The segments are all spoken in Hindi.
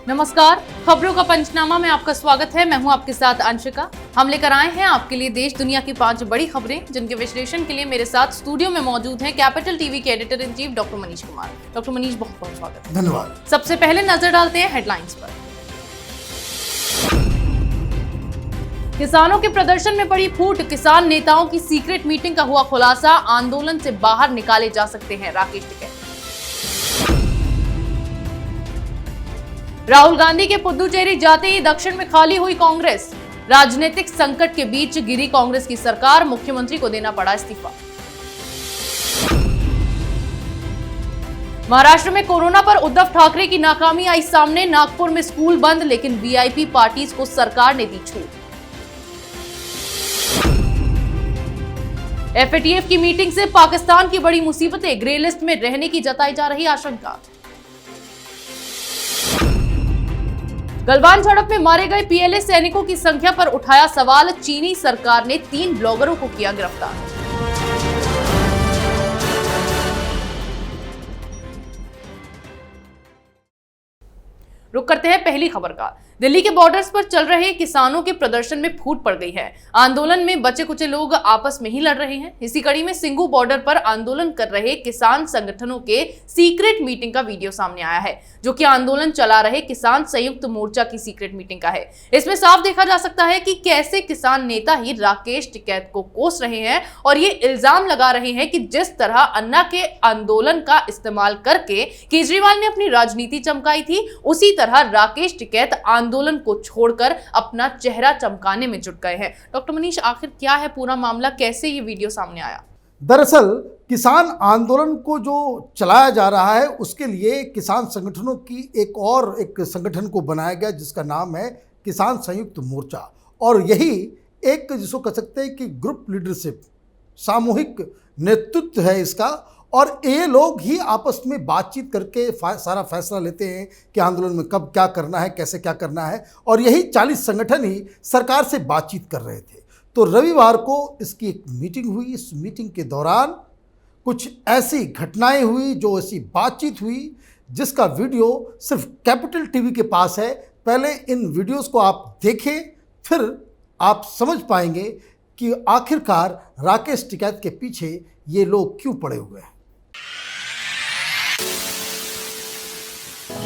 नमस्कार, खबरों का पंचनामा में आपका स्वागत है। मैं हूं आपके साथ अंशिका। हम लेकर आए हैं आपके लिए देश दुनिया की 5 बड़ी खबरें, जिनके विश्लेषण के लिए मेरे साथ स्टूडियो में मौजूद हैं कैपिटल टीवी के editor in chief doctor Manish Kumar. Doctor Manish, बहुत बहुत स्वागत है। धन्यवाद। सबसे पहले नजर डालते हैं हेडलाइंस पर। किसानों के प्रदर्शन में पड़ी फूट, किसान नेताओं की सीक्रेट मीटिंग का हुआ खुलासा, आंदोलन से बाहर निकाले जा सकते हैं राकेश टिकैत। राहुल गांधी के पुदुचेरी जाते ही दक्षिण में खाली हुई कांग्रेस, राजनीतिक संकट के बीच गिरी कांग्रेस की सरकार, मुख्यमंत्री को देना पड़ा इस्तीफा। महाराष्ट्र में कोरोना पर उद्धव ठाकरे की नाकामी आई सामने, नागपुर में स्कूल बंद, लेकिन वीआईपी पार्टीज को सरकार ने दी छूट। एफएटीएफ की मीटिंग से पाकिस्तान की बड़ी मुसीबतें, ग्रे लिस्ट में रहने की जताई जा रही आशंका। गलवान झड़प में मारे गए पीएलए सैनिकों की संख्या पर उठाया सवाल, चीनी सरकार ने 3 ब्लॉगरों को किया गिरफ्तार। रुक करते हैं पहली खबर का। दिल्ली के बॉर्डर्स पर चल रहे किसानों के प्रदर्शन में फूट पड़ गई है। आंदोलन में बचे कुचे लोग आपस में ही लड़ रहे हैं। इसी कड़ी में सिंघू बॉर्डर पर आंदोलन कर रहे किसान संगठनों के सीक्रेट मीटिंग का वीडियो सामने आया है, जो कि आंदोलन चला रहे किसान संयुक्त मोर्चा की सीक्रेट मीटिंग का है। इसमें साफ देखा जा सकता है कि कैसे किसान नेता ही राकेश टिकैत को कोस रहे हैं और ये इल्जाम लगा रहे हैं कि जिस तरह अन्ना के आंदोलन का इस्तेमाल करके केजरीवाल ने अपनी राजनीति चमकाई थी, उसी तरह राकेश टिकैत आंदोलन को छोड़कर अपना चेहरा चमकाने में जुट गए हैं। डॉक्टर मनीष, आखिर क्या है पूरा मामला, कैसे ये वीडियो सामने आया? दरअसल किसान आंदोलन को जो चलाया जा रहा है, उसके लिए किसान संगठनों की एक संगठन को बनाया गया, जिसका नाम है किसान संयुक्त मोर्चा। और यही एक जिसको कह सकते हैं कि ग्रुप लीडरशिप, सामूहिक नेतृत्व है इसका। और ये लोग ही आपस में बातचीत करके सारा फैसला लेते हैं कि आंदोलन में कब क्या करना है, कैसे क्या करना है। और यही 40 संगठन ही सरकार से बातचीत कर रहे थे। तो रविवार को इसकी एक मीटिंग हुई। इस मीटिंग के दौरान कुछ ऐसी घटनाएं हुई, जो ऐसी बातचीत हुई, जिसका वीडियो सिर्फ कैपिटल टीवी के पास है। पहले इन वीडियोस को आप देखें, फिर आप समझ पाएंगे कि आखिरकार राकेश टिकैत के पीछे ये लोग क्यों पड़े हुए हैं।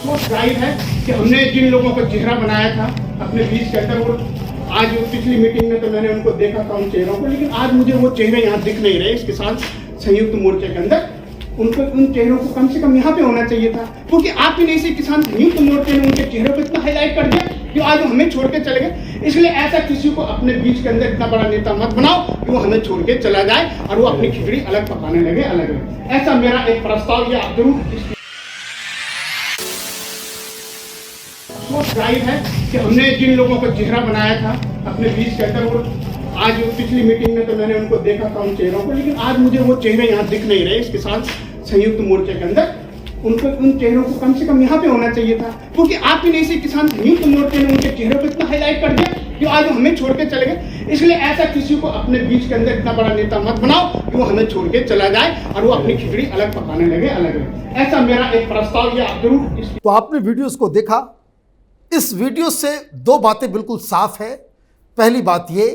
वो जाहिर है कि हमने जिन लोगों को चेहरा बनाया था अपने बीच के अंदर, वो आज पिछली मीटिंग में तो मैंने उनको देखा था उन चेहरों को, लेकिन आज मुझे वो चेहरे यहाँ दिख नहीं रहे। इसके साथ संयुक्त मोर्चे के अंदर उन चेहरों को कम से कम यहाँ पे होना चाहिए था, क्योंकि आप ही नहीं से किसान संयुक्त मोर्चे ने उनके चेहरों को इतना हाईलाइट कर दिया कि आज हमें छोड़ के चले गए। इसलिए ऐसा किसी को अपने बीच के अंदर इतना बड़ा नेता मत बनाओ कि वो हमें छोड़ के चला जाए और वो अपनी खिचड़ी अलग पकाने लगे अलग। ऐसा मेरा एक प्रस्ताव, ये आप जरूर। वो जाहिर है कि हमने जिन लोगों को चेहरा बनाया था अपने बीच के अंदर, वो आज पिछली मीटिंग में तो मैंने उनको देखा था उन चेहरों को, लेकिन आज मुझे वो चेहरे यहाँ दिख नहीं रहे। इसके साथ संयुक्त मोर्चे के अंदर उन चेहरों को कम से कम यहाँ पे होना चाहिए था, क्योंकि आप ही नहीं से किसान संयुक्त मोर्चे ने उनके चेहरों को इतना हाईलाइट कर दिया कि आज हमें छोड़ के चले गए। इसलिए ऐसा किसी को अपने बीच के अंदर इतना बड़ा नेता मत बनाओ कि वो हमें छोड़ के चला जाए और वो अपनी खिचड़ी अलग पकाने लगे अलग। ऐसा मेरा एक प्रस्ताव, ये आप जरूर। तो आपने वीडियोस को देखा। इस वीडियो से 2 बातें बिल्कुल साफ है। पहली बात ये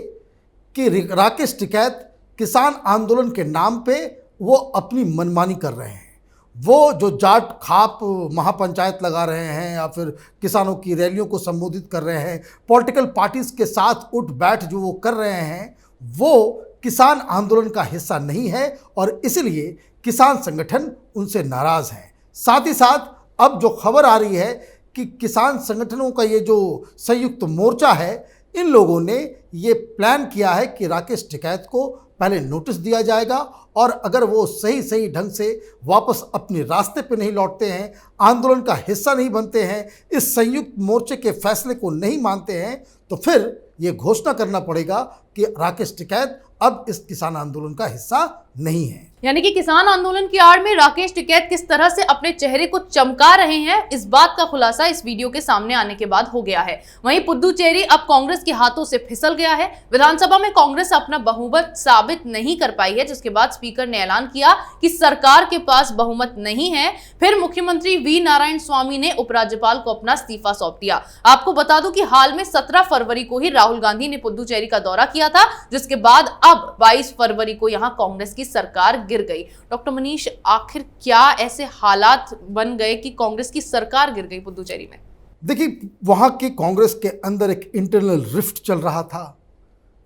कि राकेश टिकैत किसान आंदोलन के नाम पे वो अपनी मनमानी कर रहे हैं। वो जो जाट खाप महापंचायत लगा रहे हैं या फिर किसानों की रैलियों को संबोधित कर रहे हैं, पॉलिटिकल पार्टीज के साथ उठ बैठ जो वो कर रहे हैं, वो किसान आंदोलन का हिस्सा नहीं है और इसलिए किसान संगठन उनसे नाराज़ हैं। साथ ही साथ अब जो खबर आ रही है कि किसान संगठनों का ये जो संयुक्त मोर्चा है, इन लोगों ने ये प्लान किया है कि राकेश टिकैत को पहले नोटिस दिया जाएगा और अगर वो सही ढंग से वापस अपने रास्ते पे नहीं लौटते हैं, आंदोलन का हिस्सा नहीं बनते हैं, इस संयुक्त मोर्चे के फैसले को नहीं मानते हैं, तो फिर ये घोषणा करना पड़ेगा कि राकेश टिकैत अब इस किसान आंदोलन का हिस्सा नहीं है। यानी कि किसान आंदोलन की आड़ में राकेश टिकैत किस तरह से अपने चेहरे को चमका रहे हैं, इस बात का खुलासा इस वीडियो के सामने आने के बाद हो गया है। वहीं पुद्दुचेरी अब कांग्रेस के हाथों से फिसल गया है। विधानसभा में कांग्रेस अपना बहुमत साबित नहीं कर पाई है, जिसके बाद स्पीकर ने ऐलान किया कि सरकार के पास बहुमत नहीं है। फिर मुख्यमंत्री वी नारायण स्वामी ने उपराज्यपाल को अपना इस्तीफा सौंप दिया। आपको बता दूं कि हाल में 17 फरवरी को ही राहुल गांधी ने पुद्दुचेरी का दौरा किया था, जिसके बाद अब 22 फरवरी को यहां कांग्रेस की सरकार गिर गई। डॉक्टर मनीष, आखिर क्या ऐसे हालात बन गए कि कांग्रेस की सरकार गिर गई पुद्दुचेरी में? देखिए, वहां की कांग्रेस के अंदर एक इंटरनल रिफ्ट चल रहा था।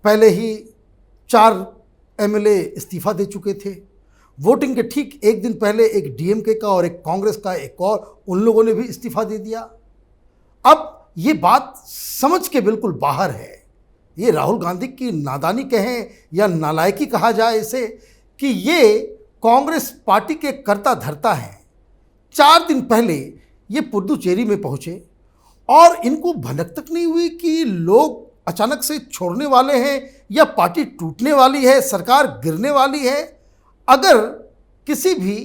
पहले ही 4 एमएलए इस्तीफा दे चुके थे। वोटिंग के ठीक एक दिन पहले एक डीएमके का और एक कांग्रेस का एक और उन लोगों ने भी इस्तीफा दे दिया। अब ये बात समझ के बिल्कुल बाहर है। ये राहुल गांधी की नादानी कहें या नालायकी कहा जाए इसे, कि ये कांग्रेस पार्टी के कर्ता धर्ता हैं। 4 दिन पहले ये पुद्दुचेरी में पहुंचे और इनको भनक तक नहीं हुई कि लोग अचानक से छोड़ने वाले हैं या पार्टी टूटने वाली है, सरकार गिरने वाली है। अगर किसी भी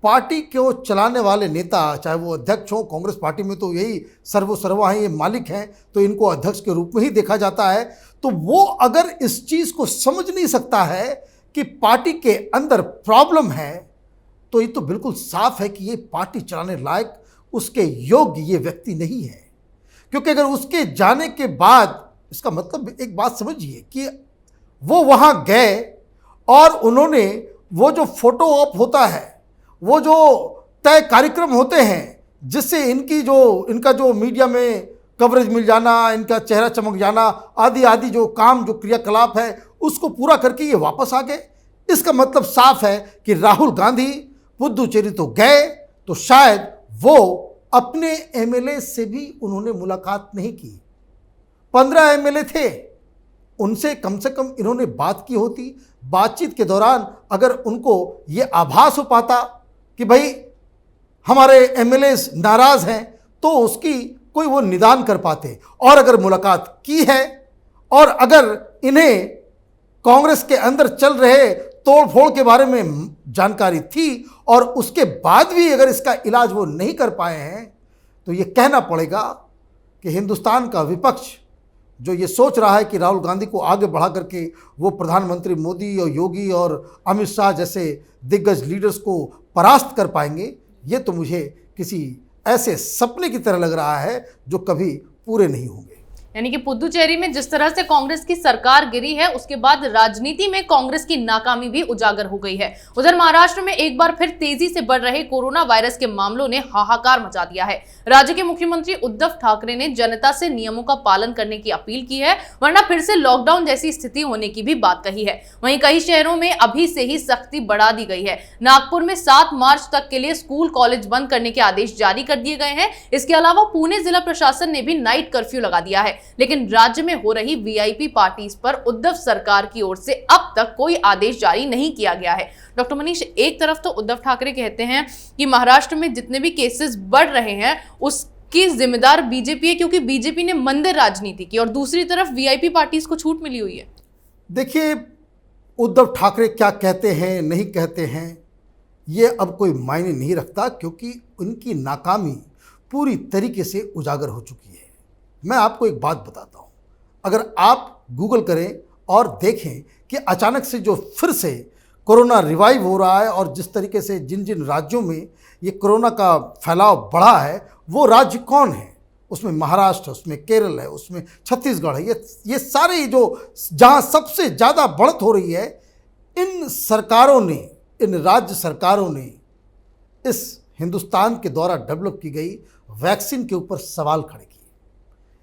पार्टी को चलाने वाले नेता, चाहे वो अध्यक्ष हो, कांग्रेस पार्टी में तो यही सर्वोसर्वा हैं, ये मालिक हैं, तो इनको अध्यक्ष के रूप में ही देखा जाता है। तो वो अगर इस चीज़ को समझ नहीं सकता है कि पार्टी के अंदर प्रॉब्लम है, तो ये तो बिल्कुल साफ है कि ये पार्टी चलाने लायक, उसके योग्य ये व्यक्ति नहीं है। क्योंकि अगर उसके जाने के बाद, इसका मतलब एक बात समझिए कि वो वहाँ गए और उन्होंने वो जो फोटो ऑप होता है, वो जो तय कार्यक्रम होते हैं जिससे इनका जो मीडिया में कवरेज मिल जाना, इनका चेहरा चमक जाना, आदि आदि जो काम, जो क्रियाकलाप है, उसको पूरा करके ये वापस आ गए। इसका मतलब साफ है कि राहुल गांधी पुद्दुचेरी तो गए, तो शायद वो अपने एमएलए से भी उन्होंने मुलाकात नहीं की। 15 एमएलए थे, उनसे कम से कम इन्होंने बात की होती। बातचीत के दौरान अगर उनको ये आभास हो पाता कि भाई हमारे एमएलए नाराज हैं, तो उसकी कोई वो निदान कर पाते। और अगर मुलाकात की है और अगर इन्हें कांग्रेस के अंदर चल रहे तोड़फोड़ के बारे में जानकारी थी और उसके बाद भी अगर इसका इलाज वो नहीं कर पाए हैं, तो ये कहना पड़ेगा कि हिंदुस्तान का विपक्ष जो ये सोच रहा है कि राहुल गांधी को आगे बढ़ा करके वो प्रधानमंत्री मोदी और योगी और अमित शाह जैसे दिग्गज लीडर्स को परास्त कर पाएंगे, ये तो मुझे किसी ऐसे सपने की तरह लग रहा है जो कभी पूरे नहीं होंगे। यानी कि पुद्दुचेरी में जिस तरह से कांग्रेस की सरकार गिरी है, उसके बाद राजनीति में कांग्रेस की नाकामी भी उजागर हो गई है। उधर महाराष्ट्र में एक बार फिर तेजी से बढ़ रहे कोरोना वायरस के मामलों ने हाहाकार मचा दिया है। राज्य के मुख्यमंत्री उद्धव ठाकरे ने जनता से नियमों का पालन करने की अपील की है, वरना फिर से लॉकडाउन जैसी स्थिति होने की भी बात कही है। वहीं कई शहरों में अभी से ही सख्ती बढ़ा दी गई है। नागपुर में 7 मार्च तक के लिए स्कूल कॉलेज बंद करने के आदेश जारी कर दिए गए हैं। इसके अलावा पुणे जिला प्रशासन ने भी नाइट कर्फ्यू लगा दिया है। लेकिन राज्य में हो रही वीआईपी पार्टीज पर उद्धव सरकार की ओर से अब तक कोई आदेश जारी नहीं किया गया है। डॉक्टर मनीष, एक तरफ तो उद्धव ठाकरे कहते हैं कि महाराष्ट्र में जितने भी केसेस बढ़ रहे हैं उसकी जिम्मेदार बीजेपी है, क्योंकि बीजेपी ने मंदिर राजनीति की, और दूसरी तरफ वीआईपी पार्टीज को छूट मिली हुई है। देखिए, उद्धव ठाकरे क्या कहते हैं, नहीं कहते हैं, ये अब कोई मायने नहीं रखता, क्योंकि उनकी नाकामी पूरी तरीके से उजागर हो चुकी है। मैं आपको एक बात बताता हूँ, अगर आप गूगल करें और देखें कि अचानक से जो फिर से कोरोना रिवाइव हो रहा है और जिस तरीके से जिन जिन राज्यों में ये कोरोना का फैलाव बढ़ा है, वो राज्य कौन है? उसमें महाराष्ट्र, उसमें केरल है, उसमें छत्तीसगढ़ है। ये सारे जो जहाँ सबसे ज़्यादा बढ़त हो रही है, इन सरकारों ने, इन राज्य सरकारों ने इस हिंदुस्तान के द्वारा डेवलप की गई वैक्सीन के ऊपर सवाल खड़े किए।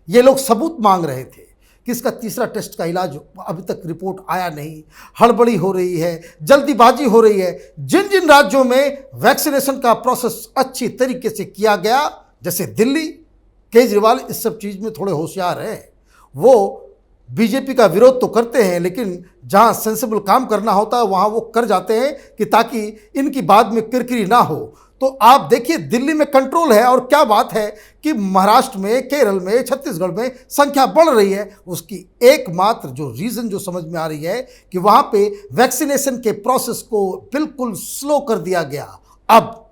ये लोग सबूत मांग रहे थे कि इसका तीसरा टेस्ट का इलाज अभी तक रिपोर्ट आया नहीं, हड़बड़ी हो रही है, जल्दीबाजी हो रही है। जिन जिन राज्यों में वैक्सीनेशन का प्रोसेस अच्छी तरीके से किया गया, जैसे दिल्ली, केजरीवाल इस सब चीज़ में थोड़े होशियार हैं, वो बीजेपी का विरोध तो करते हैं, लेकिन जहां सेंसिबल काम करना होता है वहां वो कर जाते हैं कि ताकि इनकी बाद में किरकिरी ना हो। तो आप देखिए दिल्ली में कंट्रोल है, और क्या बात है कि महाराष्ट्र में, केरल में, छत्तीसगढ़ में संख्या बढ़ रही है। उसकी एकमात्र जो रीज़न जो समझ में आ रही है कि वहाँ पे वैक्सीनेशन के प्रोसेस को बिल्कुल स्लो कर दिया गया। अब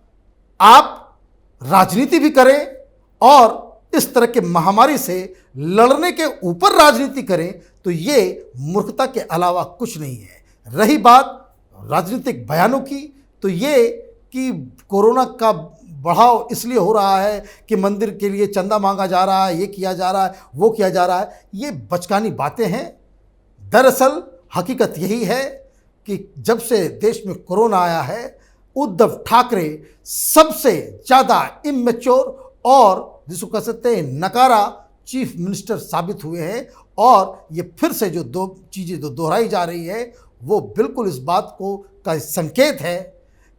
आप राजनीति भी करें और इस तरह के महामारी से लड़ने के ऊपर राजनीति करें तो ये मूर्खता के अलावा कुछ नहीं है। रही बात राजनीतिक बयानों की, तो ये कि कोरोना का बढ़ाव इसलिए हो रहा है कि मंदिर के लिए चंदा मांगा जा रहा है, ये किया जा रहा है, वो किया जा रहा है, ये बचकानी बातें हैं। दरअसल हकीकत यही है कि जब से देश में कोरोना आया है, उद्धव ठाकरे सबसे ज़्यादा इमेच्योर और जिसको कह सकते हैं नकारा चीफ मिनिस्टर साबित हुए हैं। और ये फिर से जो दो चीज़ें जो दोहराई जा रही है वो बिल्कुल इस बात को का संकेत है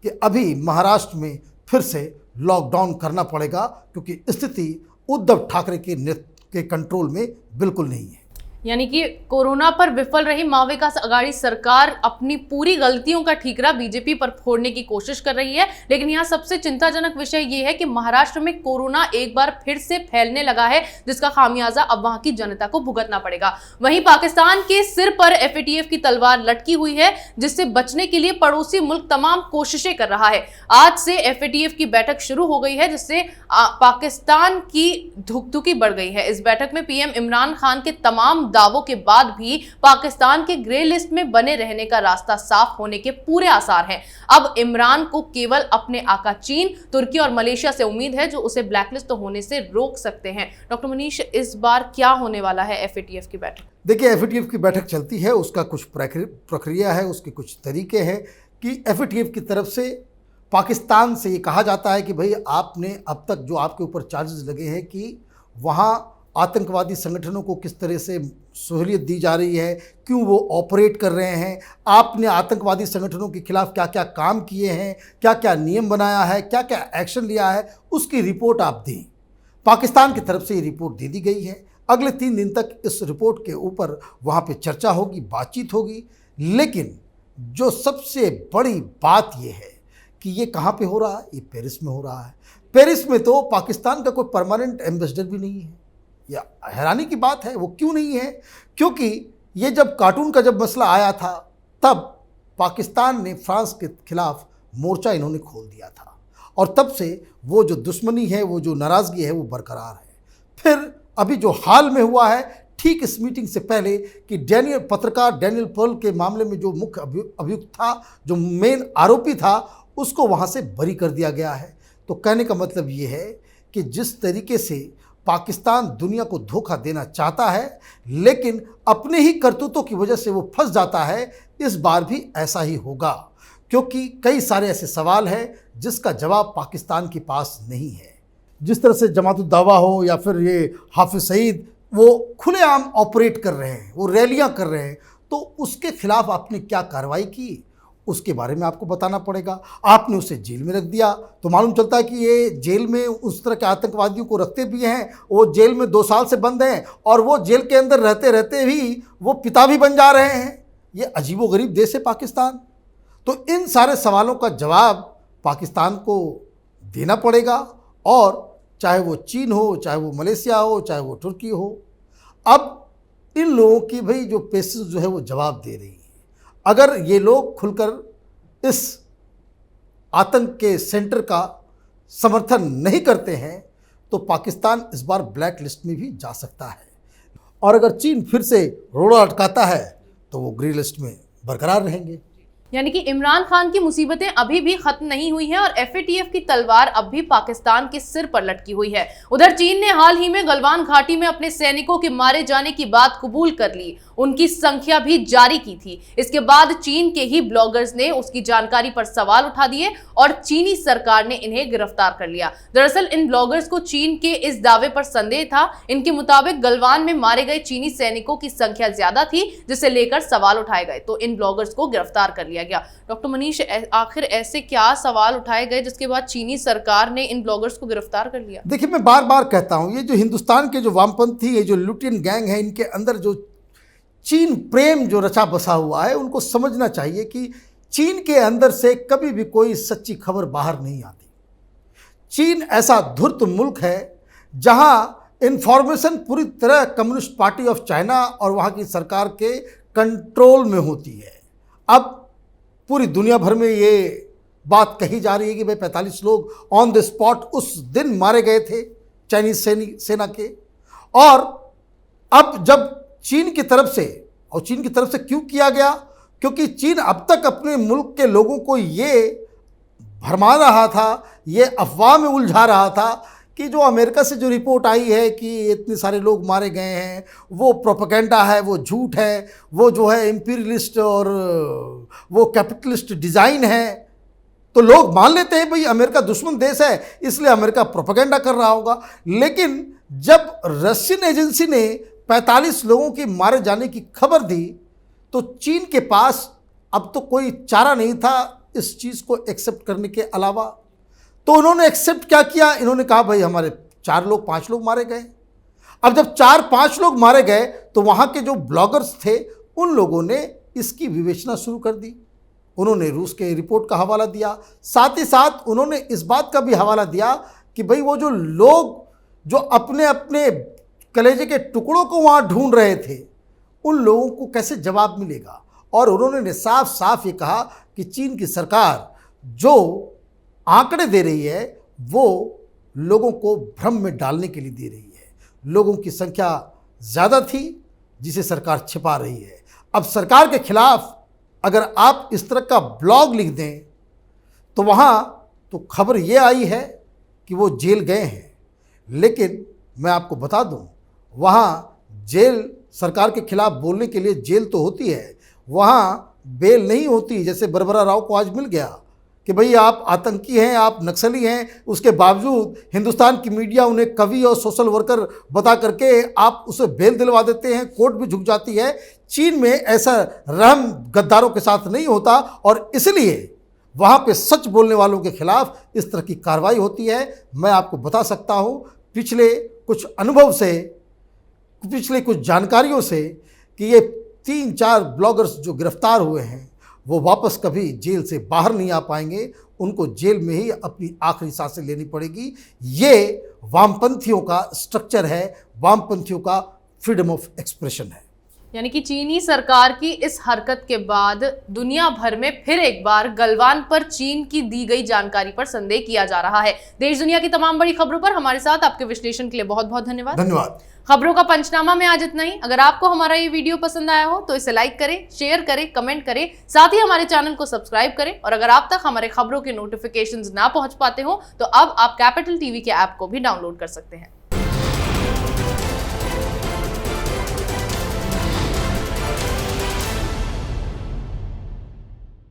कि अभी महाराष्ट्र में फिर से लॉकडाउन करना पड़ेगा, क्योंकि स्थिति उद्धव ठाकरे के कंट्रोल में बिल्कुल नहीं है। यानी कि कोरोना पर विफल रही महाविकास आघाड़ी सरकार अपनी पूरी गलतियों का ठीकरा बीजेपी पर फोड़ने की कोशिश कर रही है। लेकिन यहाँ सबसे चिंताजनक विषय ये है कि महाराष्ट्र में कोरोना एक बार फिर से फैलने लगा है, जिसका खामियाजा अब वहां की जनता को भुगतना पड़ेगा। वहीं पाकिस्तान के सिर पर एफएटीएफ की तलवार लटकी हुई है, जिससे बचने के लिए पड़ोसी मुल्क तमाम कोशिशें कर रहा है। आज से एफएटीएफ की बैठक शुरू हो गई है, जिससे पाकिस्तान की धुकधुकी बढ़ गई है। इस बैठक में पीएम इमरान खान के तमाम दावों के बाद भी पाकिस्तान के ग्रे लिस्ट में बने रहने का रास्ता साफ होने के पूरे आसार हैं। अब इमरान को केवल अपने आका चीन, तुर्की और मलेशिया से उम्मीद है, जो उसे ब्लैकलिस्ट होने से रोक सकते हैं। डॉक्टर मनीष, इस बार क्या होने वाला है एफएटीएफ की बैठक? देखिए, एफएटीएफ की बैठक चलती है, उसका कुछ प्रक्रिया है, उसके कुछ तरीके हैं कि एफएटीएफ की तरफ से पाकिस्तान से ये कहा जाता है कि भाई आपने अब तक जो आपके ऊपर चार्जेस लगे हैं कि वहाँ आतंकवादी संगठनों को किस तरह से सहूलियत दी जा रही है, क्यों वो ऑपरेट कर रहे हैं, आपने आतंकवादी संगठनों के खिलाफ क्या क्या काम किए हैं, क्या क्या नियम बनाया है, क्या क्या एक्शन लिया है, उसकी रिपोर्ट आप दें। पाकिस्तान की तरफ से ये रिपोर्ट दे दी गई है। अगले 3 दिन तक इस रिपोर्ट के ऊपर वहाँ पे चर्चा होगी, बातचीत होगी। लेकिन जो सबसे बड़ी बात ये है कि ये कहाँ पे हो रहा है, ये पेरिस में हो रहा है। पेरिस में तो पाकिस्तान का कोई परमानेंट एम्बेसडर भी नहीं है। या हैरानी की बात है, वो क्यों नहीं है? क्योंकि ये जब कार्टून का जब मसला आया था तब पाकिस्तान ने फ्रांस के खिलाफ मोर्चा इन्होंने खोल दिया था, और तब से वो जो दुश्मनी है, वो जो नाराज़गी है, वो बरकरार है। फिर अभी जो हाल में हुआ है, ठीक इस मीटिंग से पहले कि पत्रकार डैनियल पर्ल के मामले में जो मुख्य अभियुक्त था, जो मेन आरोपी था, उसको वहाँ से बरी कर दिया गया है। तो कहने का मतलब ये है कि जिस तरीके से पाकिस्तान दुनिया को धोखा देना चाहता है, लेकिन अपने ही करतूतों की वजह से वो फंस जाता है, इस बार भी ऐसा ही होगा। क्योंकि कई सारे ऐसे सवाल हैं जिसका जवाब पाकिस्तान के पास नहीं है। जिस तरह से जमातुल दावा हो या फिर ये हाफिज सईद, वो खुलेआम ऑपरेट कर रहे हैं, वो रैलियां कर रहे हैं, तो उसके खिलाफ आपने क्या कार्रवाई की, उसके बारे में आपको बताना पड़ेगा। आपने उसे जेल में रख दिया तो मालूम चलता है कि ये जेल में उस तरह के आतंकवादियों को रखते भी हैं। वो जेल में 2 साल से बंद हैं और वो जेल के अंदर रहते रहते भी वो पिता भी बन जा रहे हैं। ये अजीबोगरीब देश है पाकिस्तान। तो इन सारे सवालों का जवाब पाकिस्तान को देना पड़ेगा, और चाहे वो चीन हो, चाहे वो मलेशिया हो, चाहे वो तुर्की हो। अब इन लोगों की भाई जो पेशेंस जो है वो जवाब दे रही है। अगर ये लोग खुलकर इस आतंक के सेंटर का समर्थन नहीं करते हैं तो पाकिस्तान इस बार ब्लैक लिस्ट में भी जा सकता है, और अगर चीन फिर से रोड़ा अटकाता है तो वो ग्रे लिस्ट में बरकरार रहेंगे। यानी कि इमरान खान की मुसीबतें अभी भी खत्म नहीं हुई हैं और एफएटीएफ की तलवार अब भी पाकिस्तान के सिर पर लटकी हुई है। उधर चीन ने हाल ही में गलवान घाटी में अपने सैनिकों के मारे जाने की बात कबूल कर ली, उनकी संख्या भी जारी की थी। इसके बाद चीन के ही ब्लॉगर्स ने उसकी जानकारी पर सवाल उठा दिए और चीनी सरकार ने इन्हें गिरफ्तार कर लिया। दरअसल इन ब्लॉगर्स को चीन के इस दावे पर संदेह था। इनके मुताबिक गलवान में मारे गए चीनी सैनिकों की संख्या ज्यादा थी, जिसे लेकर सवाल उठाए गए, तो इन ब्लॉगर्स को गिरफ्तार कर लिया गया। डॉक्टर मनीष, आखिर ऐसे क्या सवाल उठाए गए जिसके बाद चीनी सरकार ने इन ब्लॉगर्स को गिरफ्तार कर लिया? देखिए, मैं बार बार कहता हूं, ये जो हिंदुस्तान के जो वामपंथी, ये जो लुटियन गैंग है, इनके अंदर जो चीन प्रेम जो रचा बसा हुआ है, उनको समझना चाहिए कि चीन के अंदर से कभी भी कोई सच्ची खबर बाहर नहीं आती। चीन ऐसा धूर्त मुल्क है जहां इंफॉर्मेशन पूरी तरह कम्युनिस्ट पार्टी ऑफ चाइना और वहां की सरकार के कंट्रोल में होती है। अब पूरी दुनिया भर में ये बात कही जा रही है कि भाई 45 लोग ऑन द स्पॉट उस दिन मारे गए थे चाइनीज सेना के। और अब जब चीन की तरफ से, और चीन की तरफ से क्यों किया गया, क्योंकि चीन अब तक अपने मुल्क के लोगों को ये भरमा रहा था, ये अफवाह में उलझा रहा था कि जो अमेरिका से जो रिपोर्ट आई है कि इतने सारे लोग मारे गए हैं वो प्रोपेगेंडा है, वो झूठ है, वो जो है इंपीरियलिस्ट और वो कैपिटलिस्ट डिज़ाइन है। तो लोग मान लेते हैं भाई अमेरिका दुश्मन देश है इसलिए अमेरिका प्रोपेगेंडा कर रहा होगा। लेकिन जब रशियन एजेंसी ने 45 लोगों के मारे जाने की खबर दी तो चीन के पास अब तो कोई चारा नहीं था इस चीज़ को एक्सेप्ट करने के अलावा। तो उन्होंने एक्सेप्ट क्या किया, इन्होंने कहा भाई हमारे 4 लोग 5 लोग मारे गए। अब जब 4-5 लोग मारे गए तो वहाँ के जो ब्लॉगर्स थे उन लोगों ने इसकी विवेचना शुरू कर दी। उन्होंने रूस के रिपोर्ट का हवाला दिया, साथ ही साथ उन्होंने इस बात का भी हवाला दिया कि भाई वो जो लोग जो अपने अपने कलेजे के टुकड़ों को वहाँ ढूंढ रहे थे उन लोगों को कैसे जवाब मिलेगा। और उन्होंने साफ साफ ये कहा कि चीन की सरकार जो आंकड़े दे रही है वो लोगों को भ्रम में डालने के लिए दे रही है। लोगों की संख्या ज़्यादा थी जिसे सरकार छिपा रही है। अब सरकार के खिलाफ अगर आप इस तरह का ब्लॉग लिख दें तो वहाँ तो खबर ये आई है कि वो जेल गए हैं, लेकिन मैं आपको बता दूं वहाँ जेल सरकार के खिलाफ बोलने के लिए जेल तो होती है, वहाँ बेल नहीं होती। जैसे बरबरा राव को आज मिल गया कि भाई आप आतंकी हैं, आप नक्सली हैं, उसके बावजूद हिंदुस्तान की मीडिया उन्हें कवि और सोशल वर्कर बता करके आप उसे बेल दिलवा देते हैं, कोर्ट भी झुक जाती है। चीन में ऐसा रहम गद्दारों के साथ नहीं होता और इसलिए वहाँ पे सच बोलने वालों के खिलाफ इस तरह की कार्रवाई होती है। मैं आपको बता सकता हूँ पिछले कुछ अनुभव से, पिछले कुछ जानकारियों से कि ये 3-4 ब्लॉगर्स जो गिरफ्तार हुए हैं वो वापस कभी जेल से बाहर नहीं आ पाएंगे, उनको जेल में ही अपनी आखिरी सांसें लेनी पड़ेगी। ये वामपंथियों का स्ट्रक्चर है, वामपंथियों का फ्रीडम ऑफ एक्सप्रेशन है। यानी कि चीनी सरकार की इस हरकत के बाद दुनिया भर में फिर एक बार गलवान पर चीन की दी गई जानकारी पर संदेह किया जा रहा है। देश दुनिया की तमाम बड़ी खबरों पर हमारे साथ आपके विश्लेषण के लिए बहुत बहुत धन्यवाद। खबरों का पंचनामा में आज इतना ही। अगर आपको हमारा ये वीडियो पसंद आया हो तो इसे लाइक करें, शेयर करें, कमेंट करें, साथ ही हमारे चैनल को सब्सक्राइब करें। और अगर आप तक हमारे खबरों के नोटिफिकेशंस ना पहुंच पाते हो तो अब आप कैपिटल टीवी के ऐप को भी डाउनलोड कर सकते हैं।